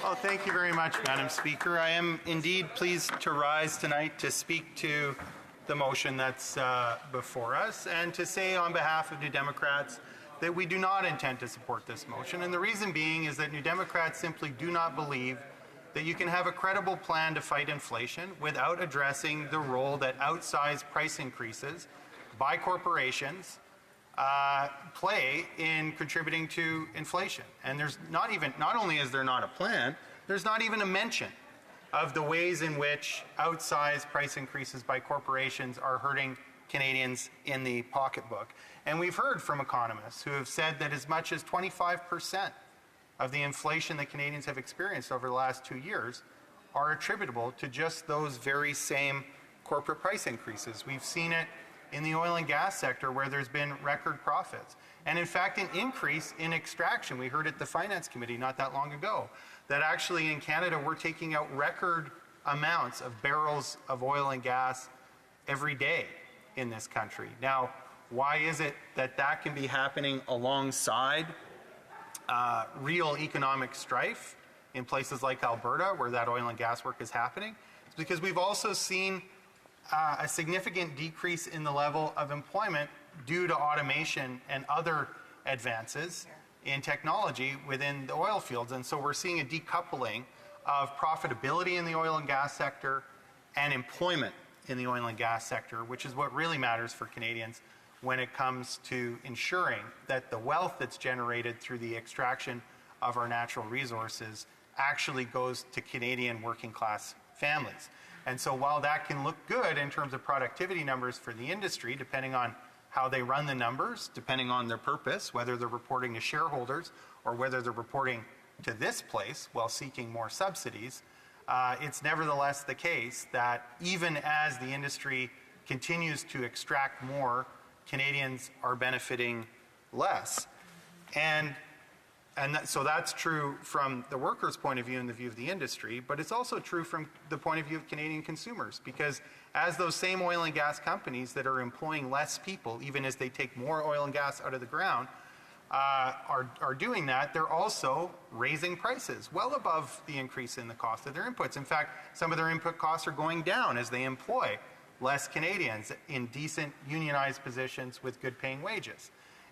Well, thank you very much, Madam Speaker. I am indeed pleased to rise tonight to speak to the motion that's before us and to say on behalf of New Democrats that we do not intend to support this motion. And the reason being is that New Democrats simply do not believe that you can have a credible plan to fight inflation without addressing the role that outsized price increases by corporations play in contributing to inflation. And there's not only is there not a plan, there's not even a mention of the ways in which outsized price increases by corporations are hurting Canadians in the pocketbook. And we've heard from economists who have said that as much as 25% of the inflation that Canadians have experienced over the last 2 years are attributable to just those very same corporate price increases. We've seen it in the oil and gas sector where there's been record profits. And in fact, an increase in extraction. We heard at the Finance Committee not that long ago that actually in Canada we're taking out record amounts of barrels of oil and gas every day in this country. Now, why is it that that can be happening alongside real economic strife in places like Alberta where that oil and gas work is happening? It's because we've also seen a significant decrease in the level of employment due to automation and other advances in technology within the oil fields. And so we're seeing a decoupling of profitability in the oil and gas sector and employment in the oil and gas sector, which is what really matters for Canadians when it comes to ensuring that the wealth that's generated through the extraction of our natural resources actually goes to Canadian working class families. And so while that can look good in terms of productivity numbers for the industry, depending on how they run the numbers, depending on their purpose, whether they're reporting to shareholders or whether they're reporting to this place while seeking more subsidies, it's nevertheless the case that even as the industry continues to extract more, Canadians are benefiting less. So that's true from the workers' point of view and the view of the industry, but it's also true from the point of view of Canadian consumers, because as those same oil and gas companies that are employing less people, even as they take more oil and gas out of the ground, are doing that, they're also raising prices well above the increase in the cost of their inputs. In fact, some of their input costs are going down as they employ less Canadians in decent unionized positions with good paying wages.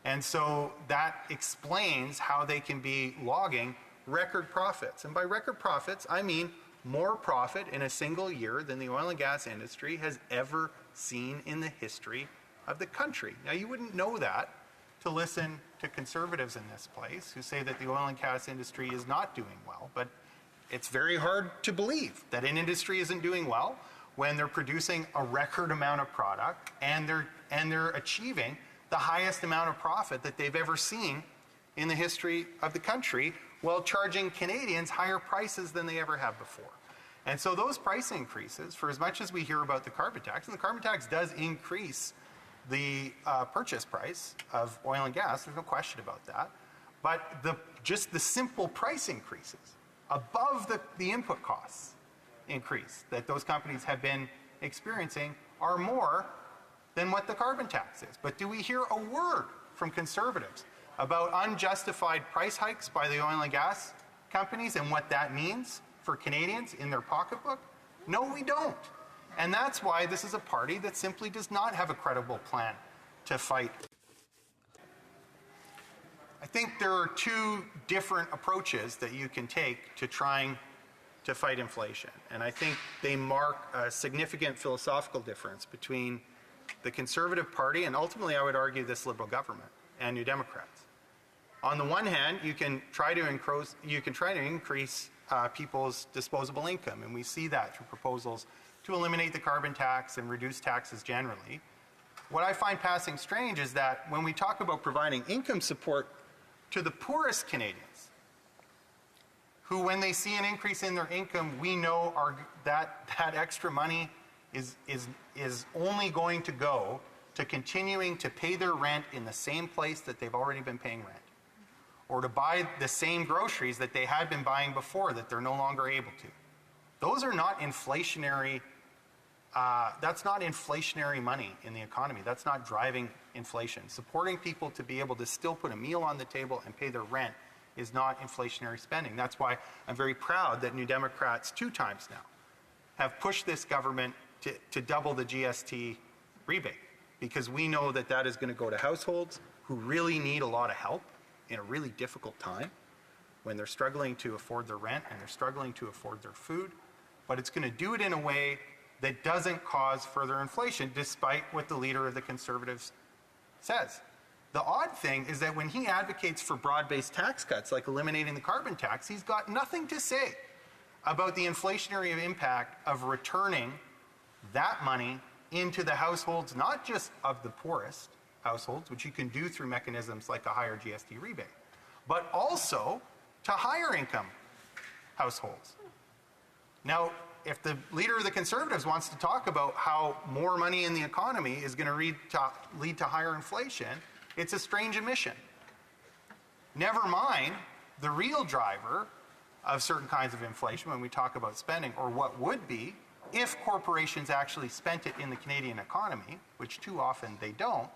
And so that explains how they can be logging record profits. And by record profits, I mean more profit in a single year than the oil and gas industry has ever seen in the history of the country. Now, you wouldn't know that to listen to conservatives in this place who say that the oil and gas industry is not doing well, but it's very hard to believe that an industry isn't doing well when they're producing a record amount of product and they're achieving the highest amount of profit that they've ever seen in the history of the country, while charging Canadians higher prices than they ever have before. And so those price increases, for as much as we hear about the carbon tax, and the carbon tax does increase the purchase price of oil and gas, there's no question about that, but just the simple price increases above the input costs increase that those companies have been experiencing are more than what the carbon tax is. But do we hear a word from conservatives about unjustified price hikes by the oil and gas companies and what that means for Canadians in their pocketbook? No, we don't. And that's why this is a party that simply does not have a credible plan to fight. I think there are two different approaches that you can take to trying to fight inflation. And I think they mark a significant philosophical difference between the Conservative Party and ultimately I would argue this Liberal government and New Democrats. On the one hand, you can try to increase people's disposable income, and we see that through proposals to eliminate the carbon tax and reduce taxes generally. What I find passing strange is that when we talk about providing income support to the poorest Canadians, who when they see an increase in their income, we know that extra money is only going to go to continuing to pay their rent in the same place that they've already been paying rent, or to buy the same groceries that they had been buying before that they're no longer able to. Those are not inflationary, that's not inflationary money in the economy. That's not driving inflation. Supporting people to be able to still put a meal on the table and pay their rent is not inflationary spending. That's why I'm very proud that New Democrats 2 times now have pushed this government to double the GST rebate, because we know that that is going to go to households who really need a lot of help in a really difficult time when they're struggling to afford their rent and they're struggling to afford their food. But it's going to do it in a way that doesn't cause further inflation, despite what the leader of the Conservatives says. The odd thing is that when he advocates for broad-based tax cuts, like eliminating the carbon tax, he's got nothing to say about the inflationary impact of returning that money into the households, not just of the poorest households, which you can do through mechanisms like a higher GST rebate, but also to higher income households. Now, if the leader of the Conservatives wants to talk about how more money in the economy is going to lead to higher inflation, it's a strange admission. Never mind the real driver of certain kinds of inflation when we talk about spending, or what would be if corporations actually spent it in the Canadian economy, which too often they don't,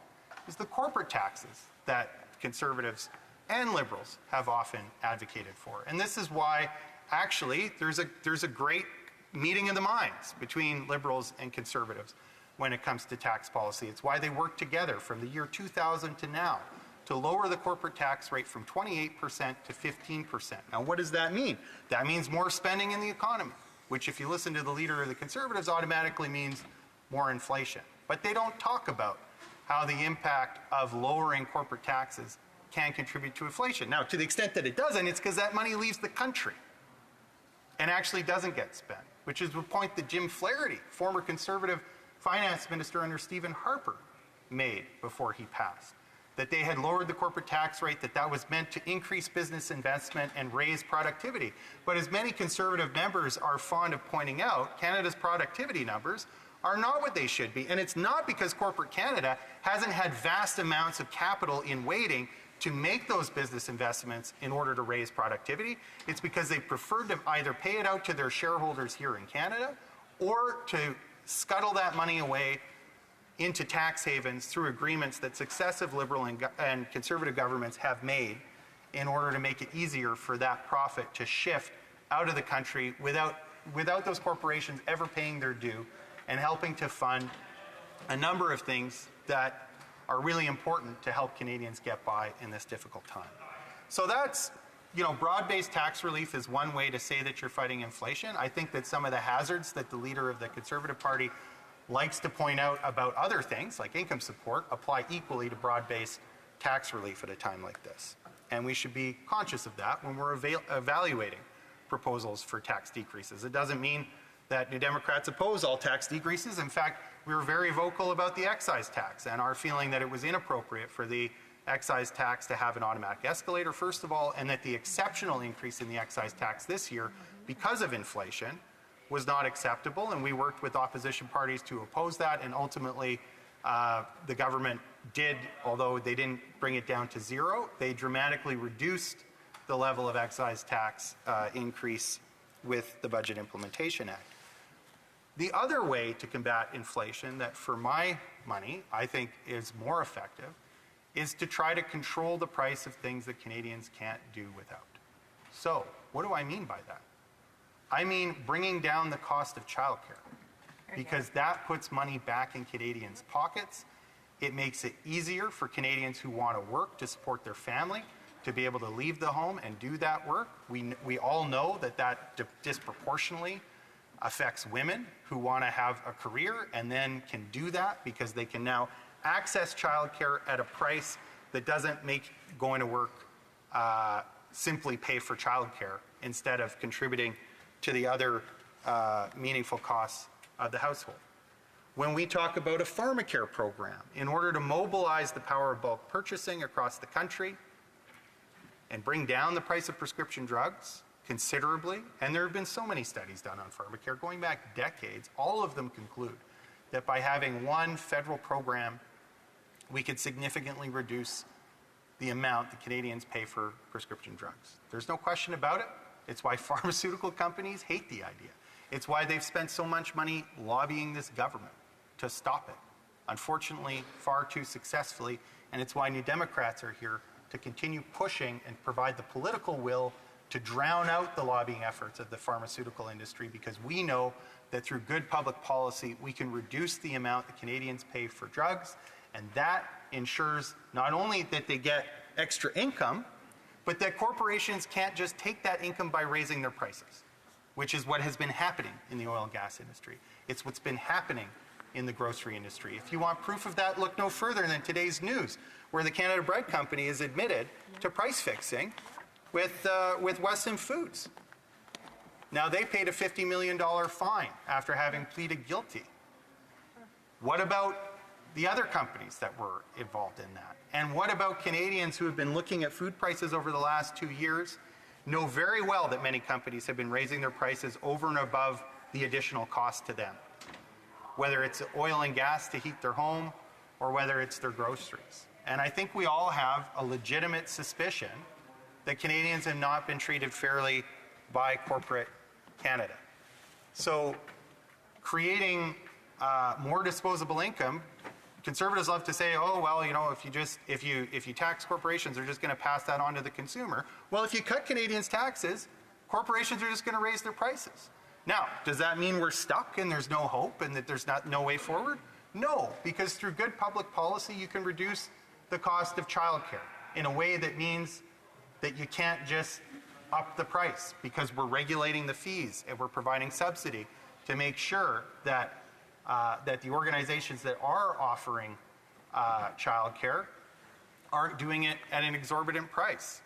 is the corporate taxes that Conservatives and Liberals have often advocated for. And this is why actually there's a great meeting of the minds between Liberals and Conservatives when it comes to tax policy. It's why they work together from the year 2000 to now to lower the corporate tax rate from 28% to 15%. Now, what does that mean? That means more spending in the economy, which, if you listen to the leader of the Conservatives, automatically means more inflation. But they don't talk about how the impact of lowering corporate taxes can contribute to inflation. Now, to the extent that it doesn't, it's because that money leaves the country and actually doesn't get spent, which is the point that Jim Flaherty, former Conservative finance minister under Stephen Harper, made before he passed. That they had lowered the corporate tax rate, that was meant to increase business investment and raise productivity. But as many Conservative members are fond of pointing out, Canada's productivity numbers are not what they should be. And it's not because corporate Canada hasn't had vast amounts of capital in waiting to make those business investments in order to raise productivity. It's because they preferred to either pay it out to their shareholders here in Canada or to scuttle that money away into tax havens through agreements that successive Liberal and Conservative governments have made in order to make it easier for that profit to shift out of the country without those corporations ever paying their due, and helping to fund a number of things that are really important to help Canadians get by in this difficult time. So that's, broad-based tax relief is one way to say that you're fighting inflation. I think that some of the hazards that the leader of the Conservative Party likes to point out about other things, like income support, apply equally to broad-based tax relief at a time like this. And we should be conscious of that when we're evaluating proposals for tax decreases. It doesn't mean that New Democrats oppose all tax decreases. In fact, we were very vocal about the excise tax and our feeling that it was inappropriate for the excise tax to have an automatic escalator, first of all, and that the exceptional increase in the excise tax this year because of inflation was not acceptable. And we worked with opposition parties to oppose that, and ultimately the government did, although they didn't bring it down to zero, they dramatically reduced the level of excise tax increase with the Budget Implementation Act. The other way to combat inflation that, for my money, I think is more effective is to try to control the price of things that Canadians can't do without. So, what do I mean by that? I mean bringing down the cost of childcare, because that puts money back in Canadians' pockets. It makes it easier for Canadians who want to work to support their family to be able to leave the home and do that work. We all know that disproportionately affects women who want to have a career and then can do that because they can now access childcare at a price that doesn't make going to work simply pay for childcare instead of contributing to the other meaningful costs of the household. When we talk about a pharmacare program, in order to mobilize the power of bulk purchasing across the country and bring down the price of prescription drugs considerably, and there have been so many studies done on pharmacare going back decades, all of them conclude that by having one federal program, we could significantly reduce the amount that Canadians pay for prescription drugs. There's no question about it. It's why pharmaceutical companies hate the idea. It's why they've spent so much money lobbying this government to stop it. Unfortunately, far too successfully, and it's why New Democrats are here to continue pushing and provide the political will to drown out the lobbying efforts of the pharmaceutical industry, because we know that through good public policy, we can reduce the amount that Canadians pay for drugs, and that ensures not only that they get extra income, but that corporations can't just take that income by raising their prices, which is what has been happening in the oil and gas industry. It's what's been happening in the grocery industry. If you want proof of that, look no further than today's news, where the Canada Bread Company is admitted to price fixing with Weston Foods. Now, they paid a $50 million fine after having pleaded guilty. What about the other companies that were involved in that? And what about Canadians who have been looking at food prices over the last 2 years, know very well that many companies have been raising their prices over and above the additional cost to them, whether it's oil and gas to heat their home or whether it's their groceries. And I think we all have a legitimate suspicion that Canadians have not been treated fairly by corporate Canada. So creating more disposable income, Conservatives love to say, oh, well, you know, if you tax corporations, they're just going to pass that on to the consumer. Well, if you cut Canadians' taxes, corporations are just going to raise their prices. Now, does that mean we're stuck and there's no hope and that there's no way forward? No, because through good public policy, you can reduce the cost of childcare in a way that means that you can't just up the price, because we're regulating the fees and we're providing subsidy to make sure that that the organizations that are offering childcare aren't doing it at an exorbitant price.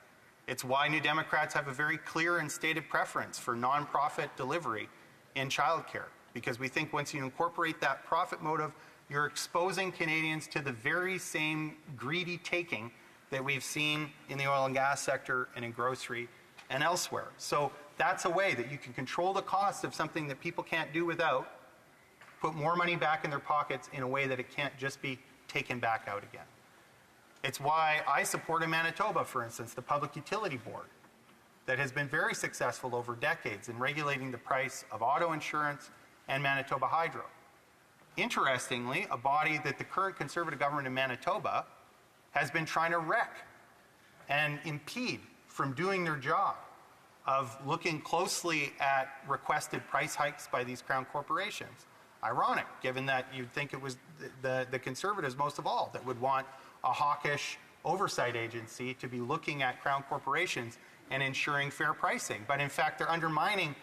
It's why New Democrats have a very clear and stated preference for nonprofit delivery in childcare, because we think once you incorporate that profit motive, you're exposing Canadians to the very same greedy taking that we've seen in the oil and gas sector and in grocery and elsewhere. So that's a way that you can control the cost of something that people can't do without, put more money back in their pockets in a way that it can't just be taken back out again. It's why I support in Manitoba, for instance, the Public Utility Board that has been very successful over decades in regulating the price of auto insurance and Manitoba Hydro. Interestingly, a body that the current Conservative government in Manitoba has been trying to wreck and impede from doing their job of looking closely at requested price hikes by these crown corporations. Ironic, given that you'd think it was the Conservatives most of all that would want a hawkish oversight agency to be looking at crown corporations and ensuring fair pricing. But in fact, they're undermining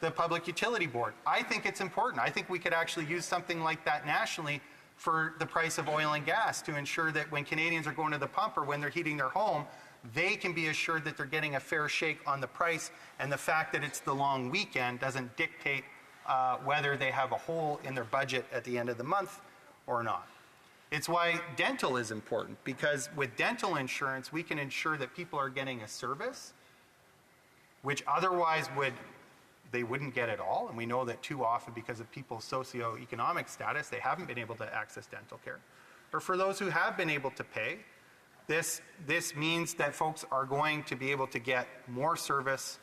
the Public Utility Board. I think it's important. I think we could actually use something like that nationally for the price of oil and gas to ensure that when Canadians are going to the pump or when they're heating their home, they can be assured that they're getting a fair shake on the price, and the fact that it's the long weekend doesn't dictate whether they have a hole in their budget at the end of the month or not. It's why dental is important, because with dental insurance, we can ensure that people are getting a service which otherwise they wouldn't get at all. And we know that too often, because of people's socioeconomic status, they haven't been able to access dental care. Or for those who have been able to pay, this means that folks are going to be able to get more service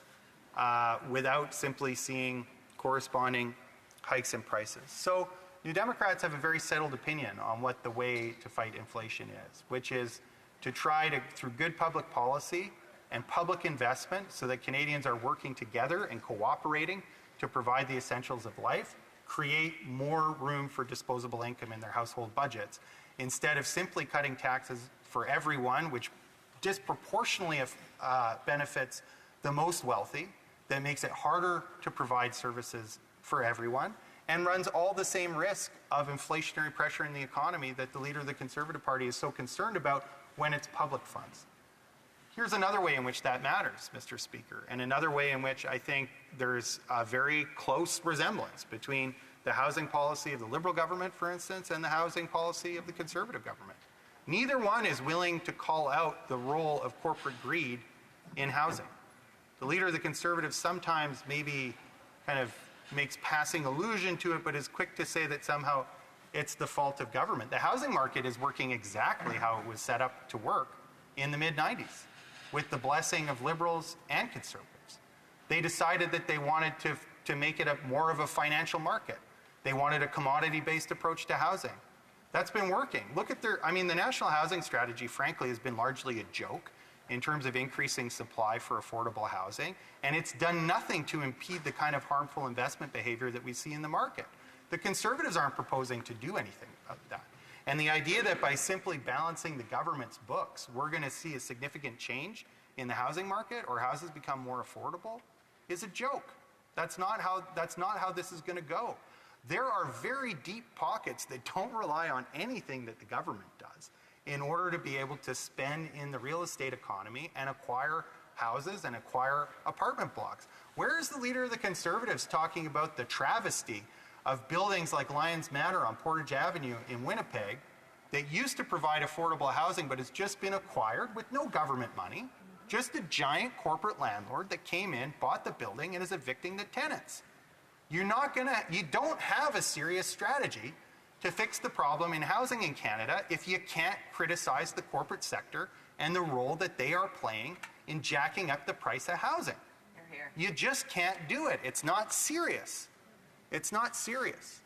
without simply seeing corresponding hikes in prices. So New Democrats have a very settled opinion on what the way to fight inflation is, which is to try to, through good public policy and public investment, so that Canadians are working together and cooperating to provide the essentials of life, create more room for disposable income in their household budgets, instead of simply cutting taxes for everyone, which disproportionately benefits the most wealthy, that makes it harder to provide services for everyone, and runs all the same risk of inflationary pressure in the economy that the leader of the Conservative Party is so concerned about when it's public funds. Here's another way in which that matters, Mr. Speaker, and another way in which I think there's a very close resemblance between the housing policy of the Liberal government, for instance, and the housing policy of the Conservative government. Neither one is willing to call out the role of corporate greed in housing. The leader of the Conservatives sometimes maybe kind of makes passing allusion to it, but is quick to say that somehow it's the fault of government. The housing market is working exactly how it was set up to work in the mid-90s, with the blessing of Liberals and Conservatives. They decided that they wanted to make it more of a financial market. They wanted a commodity-based approach to housing. That's been working. Look at the National Housing Strategy, frankly, has been largely a joke. in terms of increasing supply for affordable housing, and it's done nothing to impede the kind of harmful investment behavior that we see in the market. The Conservatives aren't proposing to do anything about that. And the idea that by simply balancing the government's books, we're going to see a significant change in the housing market or houses become more affordable is a joke. That's not how this is going to go. There are very deep pockets that don't rely on anything that the government does in order to be able to spend in the real estate economy and acquire houses and acquire apartment blocks. Where is the leader of the Conservatives talking about the travesty of buildings like Lions Manor on Portage Avenue in Winnipeg that used to provide affordable housing but has just been acquired with no government money, just a giant corporate landlord that came in, bought the building, and is evicting the tenants? You don't have a serious strategy to fix the problem in housing in Canada if you can't criticize the corporate sector and the role that they are playing in jacking up the price of housing. Here. You just can't do it. It's not serious. It's not serious.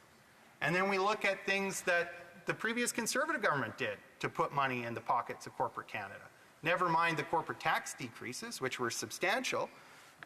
And then we look at things that the previous Conservative government did to put money in the pockets of corporate Canada. Never mind the corporate tax decreases, which were substantial.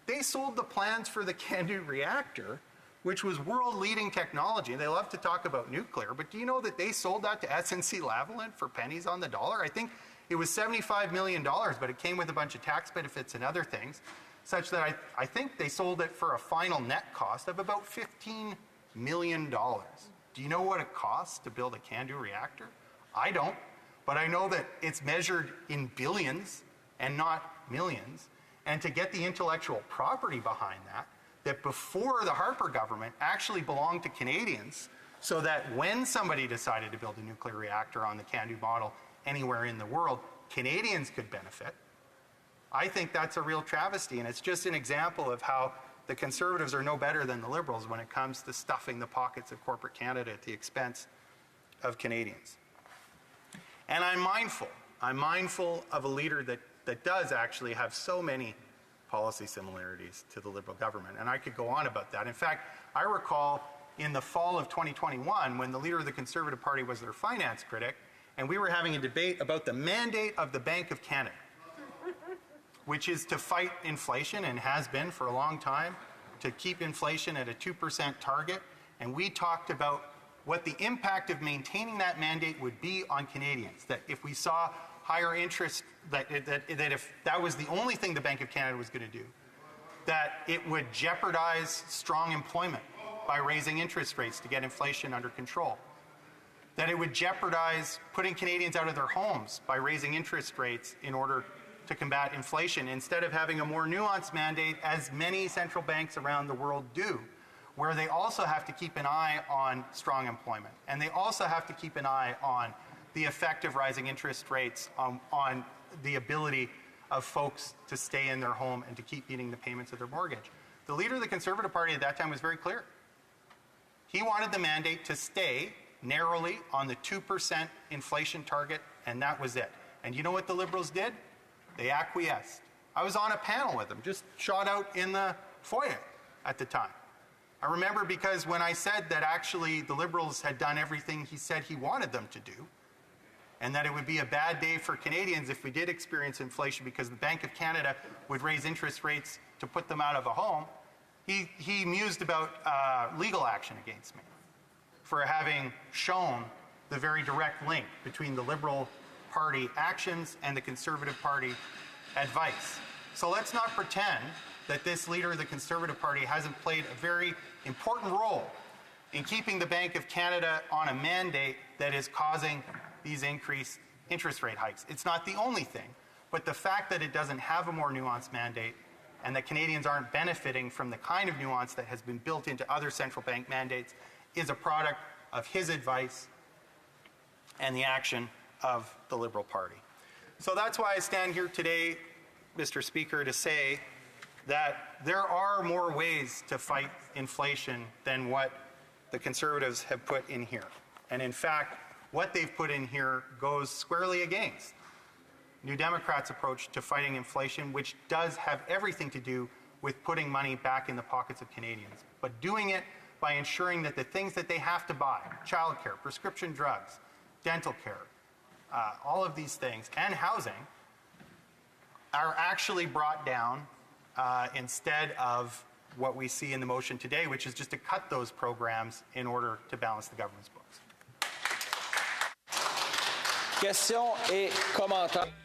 They sold the plans for the CANDU reactor, which was world-leading technology. They love to talk about nuclear, but do you know that they sold that to SNC-Lavalin for pennies on the dollar? I think it was $75 million, but it came with a bunch of tax benefits and other things, such that I think they sold it for a final net cost of about $15 million. Do you know what it costs to build a CANDU reactor? I don't, but I know that it's measured in billions and not millions. And to get the intellectual property behind that before the Harper government actually belonged to Canadians, so that when somebody decided to build a nuclear reactor on the CANDU model anywhere in the world, Canadians could benefit. I think that's a real travesty, and it's just an example of how the Conservatives are no better than the Liberals when it comes to stuffing the pockets of corporate Canada at the expense of Canadians. And I'm mindful of a leader that does actually have so many policy similarities to the Liberal government, and I could go on about that. In fact, I recall in the fall of 2021 when the leader of the Conservative Party was their finance critic, and we were having a debate about the mandate of the Bank of Canada, which is to fight inflation and has been for a long time, to keep inflation at a 2% target. And we talked about what the impact of maintaining that mandate would be on Canadians, that if we saw higher interest, that if that was the only thing the Bank of Canada was going to do, that it would jeopardize strong employment by raising interest rates to get inflation under control, that it would jeopardize putting Canadians out of their homes by raising interest rates in order to combat inflation, instead of having a more nuanced mandate, as many central banks around the world do, where they also have to keep an eye on strong employment, and they also have to keep an eye on the effect of rising interest rates on the ability of folks to stay in their home and to keep meeting the payments of their mortgage. The leader of the Conservative Party at that time was very clear. He wanted the mandate to stay narrowly on the 2% inflation target, and that was it. And you know what the Liberals did? They acquiesced. I was on a panel with them, just shot out in the foyer at the time. I remember because when I said that actually the Liberals had done everything he said he wanted them to do, and that it would be a bad day for Canadians if we did experience inflation because the Bank of Canada would raise interest rates to put them out of a home, he mused about legal action against me for having shown the very direct link between the Liberal Party actions and the Conservative Party advice. So let's not pretend that this leader of the Conservative Party hasn't played a very important role in keeping the Bank of Canada on a mandate that is causing these increased interest rate hikes. It's not the only thing, but the fact that it doesn't have a more nuanced mandate and that Canadians aren't benefiting from the kind of nuance that has been built into other central bank mandates is a product of his advice and the action of the Liberal Party. So that's why I stand here today, Mr. Speaker, to say that there are more ways to fight inflation than what the Conservatives have put in here. And in fact, what they've put in here goes squarely against New Democrats' approach to fighting inflation, which does have everything to do with putting money back in the pockets of Canadians, but doing it by ensuring that the things that they have to buy, childcare, prescription drugs, dental care, all of these things, and housing, are actually brought down instead of what we see in the motion today, which is just to cut those programs in order to balance the government's books.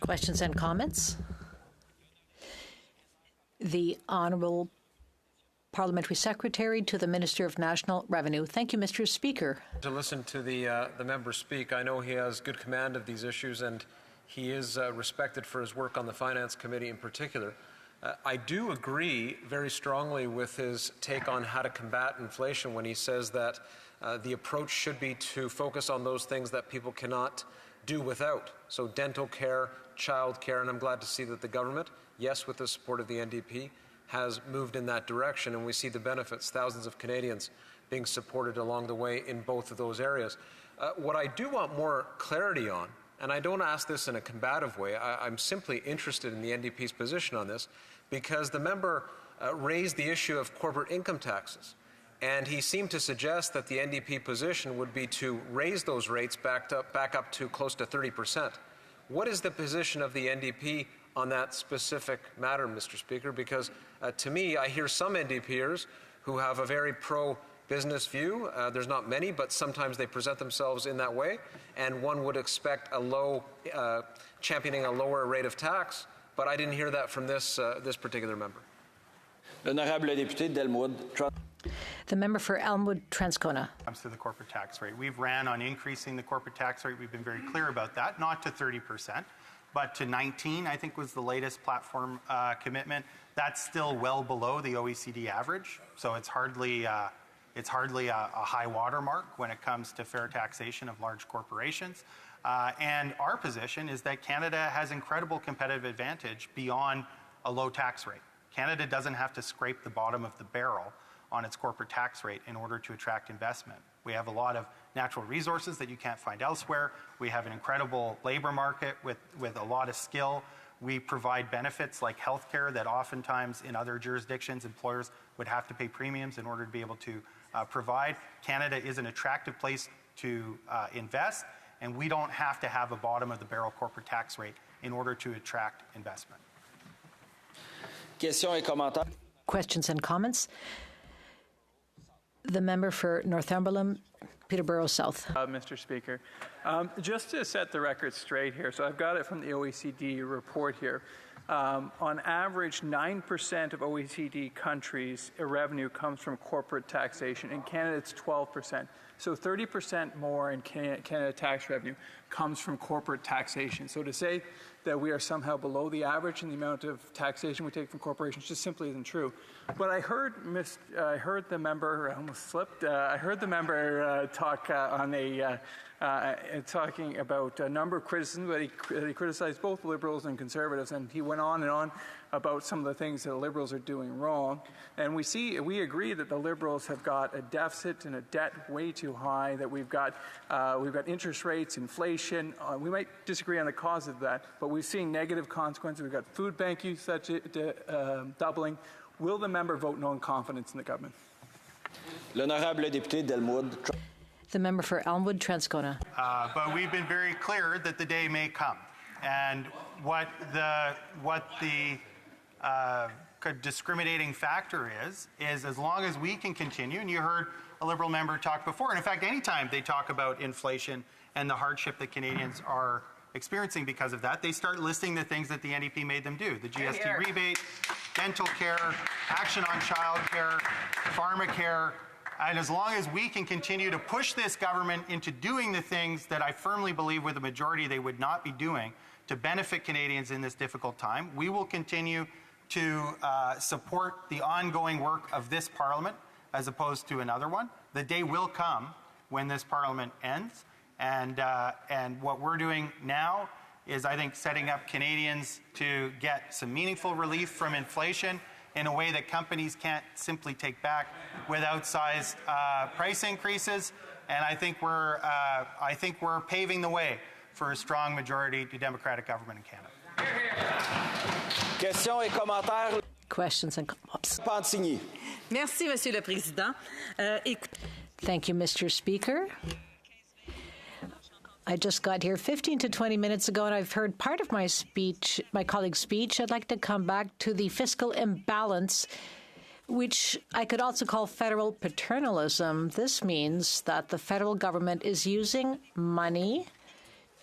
Questions and comments? The Honourable Parliamentary Secretary to the Minister of National Revenue. Thank you, Mr. Speaker. To listen to the member speak, I know he has good command of these issues, and he is respected for his work on the Finance Committee in particular. I do agree very strongly with his take on how to combat inflation when he says that the approach should be to focus on those things that people cannot do without. So dental care, child care, and I'm glad to see that the government, yes, with the support of the NDP, has moved in that direction, and we see the benefits, thousands of Canadians being supported along the way in both of those areas. What I do want more clarity on, and I don't ask this in a combative way, I'm simply interested in the NDP's position on this, because the member raised the issue of corporate income taxes, and he seemed to suggest that the NDP position would be to raise those rates back up to close to 30%. What is the position of the NDP on that specific matter, Mr. Speaker? Because to me, I hear some NDPers who have a very pro-business view. There's not many, but sometimes they present themselves in that way, and one would expect championing a lower rate of tax, but I didn't hear that from this particular member. L'honorable député d'Elmwood. The member for Elmwood-Transcona. Comes to the corporate tax rate. We've ran on increasing the corporate tax rate. We've been very clear about that, not to 30%, but to 19%, I think was the latest platform commitment. That's still well below the OECD average, so it's hardly a high watermark when it comes to fair taxation of large corporations. And our position is that Canada has incredible competitive advantage beyond a low tax rate. Canada doesn't have to scrape the bottom of the barrel on its corporate tax rate in order to attract investment. We have a lot of natural resources that you can't find elsewhere. We have an incredible labor market with a lot of skill. We provide benefits like health care that oftentimes in other jurisdictions employers would have to pay premiums in order to be able to provide. Canada is an attractive place to invest, and we don't have to have a bottom of the barrel corporate tax rate in order to attract investment. Questions and comments? The member for Northumberland, Peterborough South. Mr. Speaker, just to set the record straight here, so I've got it from the OECD report here. On average, 9% of OECD countries' revenue comes from corporate taxation. In Canada, it's 12%. So 30% more in Canada tax revenue comes from corporate taxation. So to say that we are somehow below the average in the amount of taxation we take from corporations just simply isn't true. But I heard the member, I almost slipped, I heard the member talk talking about a number of criticisms, but he criticized both Liberals and Conservatives, and he went on and on about some of the things that the Liberals are doing wrong. And we agree that the Liberals have got a deficit and a debt way too high, that we've got interest rates, inflation. We might disagree on the cause of that, but we've seen negative consequences. We've got food bank usage doubling. Will the member vote no confidence in the government? L'honorable député d'Elmwood. The member for Elmwood-Transcona. But we've been very clear that the day may come, and what the discriminating factor is as long as we can continue, and you heard a Liberal member talk before, and in fact anytime they talk about inflation and the hardship that Canadians are experiencing because of that, they start listing the things that the NDP made them do. The GST rebate, dental care, action on child care, pharmacare. And as long as we can continue to push this government into doing the things that I firmly believe with a majority they would not be doing to benefit Canadians in this difficult time, we will continue to support the ongoing work of this Parliament as opposed to another one. The day will come when this Parliament ends, and what we're doing now is, I think, setting up Canadians to get some meaningful relief from inflation in a way that companies can't simply take back with outsized price increases. And I think we're paving the way for a strong majority to Democratic government in Canada. Questions et commentaires. Questions and comments. Pantigny. Merci, Monsieur le Président. Thank you, Mr. Speaker. I just got here 15 to 20 minutes ago, and I've heard part of my speech, my colleague's speech. I'd like to come back to the fiscal imbalance, which I could also call federal paternalism. This means that the federal government is using money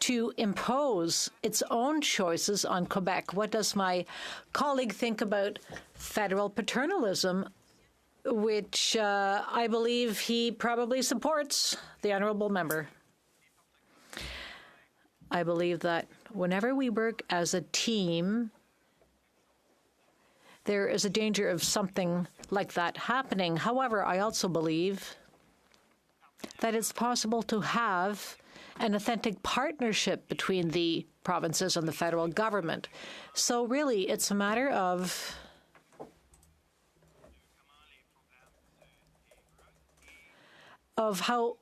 to impose its own choices on Quebec. What does my colleague think about federal paternalism, which I believe he probably supports, the honourable member? I believe that whenever we work as a team, there is a danger of something like that happening. However, I also believe that it's possible to have an authentic partnership between the provinces and the federal government. So really, it's a matter of how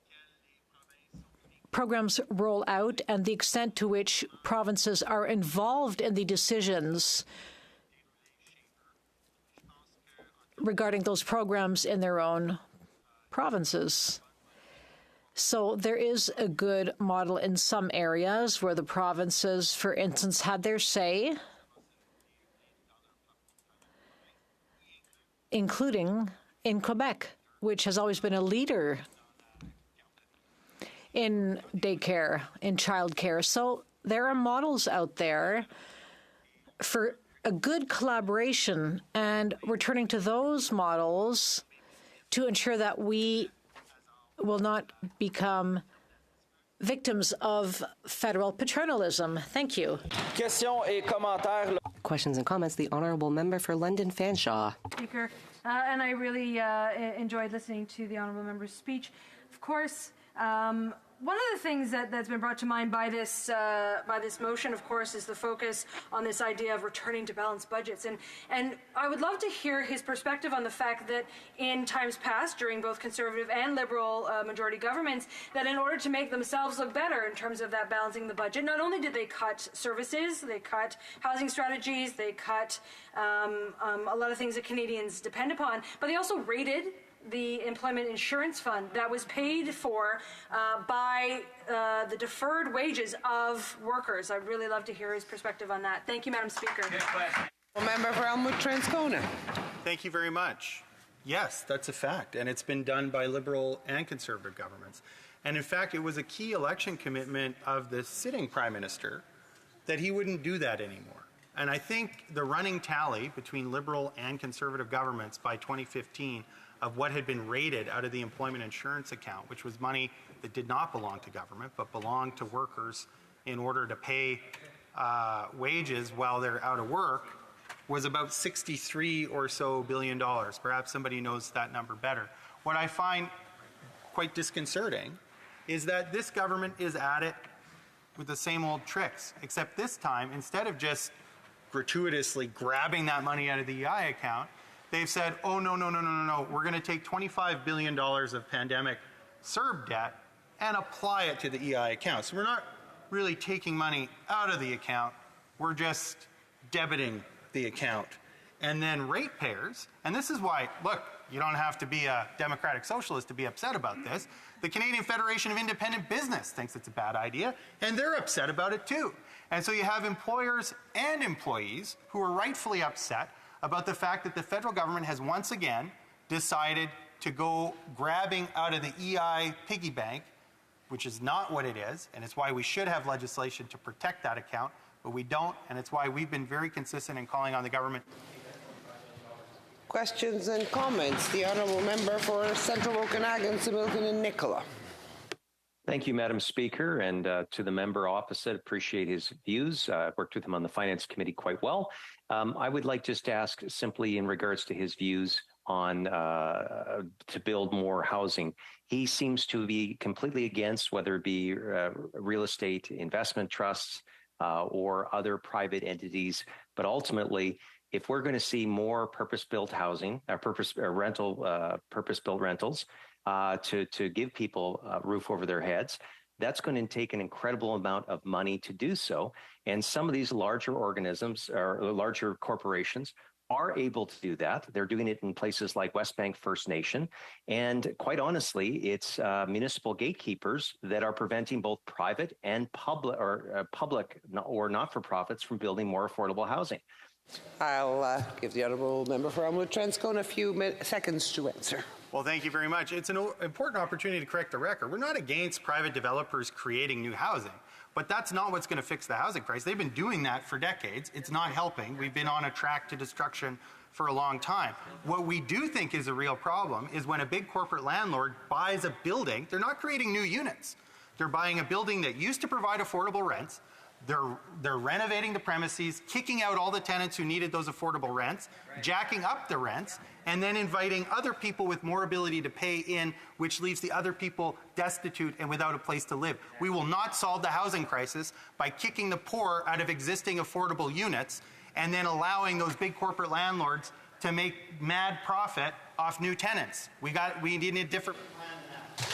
programs roll out and the extent to which provinces are involved in the decisions regarding those programs in their own provinces. So there is a good model in some areas where the provinces, for instance, had their say, including in Quebec, which has always been a leader in daycare, in childcare. So there are models out there for a good collaboration, and we're turning to those models to ensure that we will not become victims of federal paternalism. Thank you. Questions et commentaires. Questions and comments. The honourable member for London Fanshawe. Speaker, and I really enjoyed listening to the honourable member's speech. Of course, one of the things that's been brought to mind by this motion, of course, is the focus on this idea of returning to balanced budgets. And I would love to hear his perspective on the fact that in times past, during both Conservative and Liberal majority governments, that in order to make themselves look better in terms of that balancing the budget, not only did they cut services, they cut housing strategies, they cut a lot of things that Canadians depend upon, but they also raided the employment insurance fund that was paid for by the deferred wages of workers. I'd really love to hear his perspective on that. Thank you, Madam Speaker. Member for Elmwood Transcona. Thank you very much. Yes, that's a fact, and it's been done by Liberal and Conservative governments. And in fact, it was a key election commitment of the sitting Prime Minister that he wouldn't do that anymore. And I think the running tally between Liberal and Conservative governments by 2015 of what had been raided out of the employment insurance account, which was money that did not belong to government, but belonged to workers in order to pay wages while they're out of work, was about $63 or so billion. Perhaps somebody knows that number better. What I find quite disconcerting is that this government is at it with the same old tricks, except this time, instead of just gratuitously grabbing that money out of the EI account, they've said, oh, no, we're going to take $25 billion of pandemic CERB debt and apply it to the EI account. So we're not really taking money out of the account, we're just debiting the account. And then ratepayers, and this is why, look, you don't have to be a democratic socialist to be upset about this. The Canadian Federation of Independent Business thinks it's a bad idea, and they're upset about it too. And so you have employers and employees who are rightfully upset about the fact that the federal government has once again decided to go grabbing out of the EI piggy bank, which is not what it is, and it's why we should have legislation to protect that account, but we don't, and it's why we've been very consistent in calling on the government. Questions and comments. The honourable member for Central Okanagan, Similton and Nicola. Thank you, Madam Speaker, and to the member opposite, appreciate his views. I've worked with him on the Finance Committee quite well. I would like just to ask simply in regards to his views on to build more housing. He seems to be completely against whether it be real estate investment trusts or other private entities. But ultimately, if we're going to see more purpose-built housing, purpose-built rentals, to give people a roof over their heads, that's going to take an incredible amount of money to do so. And some of these larger organisms or larger corporations are able to do that. They're doing it in places like West Bank First Nation. And quite honestly, it's municipal gatekeepers that are preventing both private and public or not-for-profits from building more affordable housing. I'll give the honourable member for Elmwood-Transcone a few seconds to answer. Well, thank you very much. It's an important opportunity to correct the record. We're not against private developers creating new housing, but that's not what's going to fix the housing price. They've been doing that for decades. It's not helping. We've been on a track to destruction for a long time. What we do think is a real problem is when a big corporate landlord buys a building, they're not creating new units. They're buying a building that used to provide affordable rents. They're renovating the premises, kicking out all the tenants who needed those affordable rents, jacking up the rents, and then inviting other people with more ability to pay in, which leaves the other people destitute and without a place to live. We will not solve the housing crisis by kicking the poor out of existing affordable units and then allowing those big corporate landlords to make mad profit off new tenants. We need a different plan than that.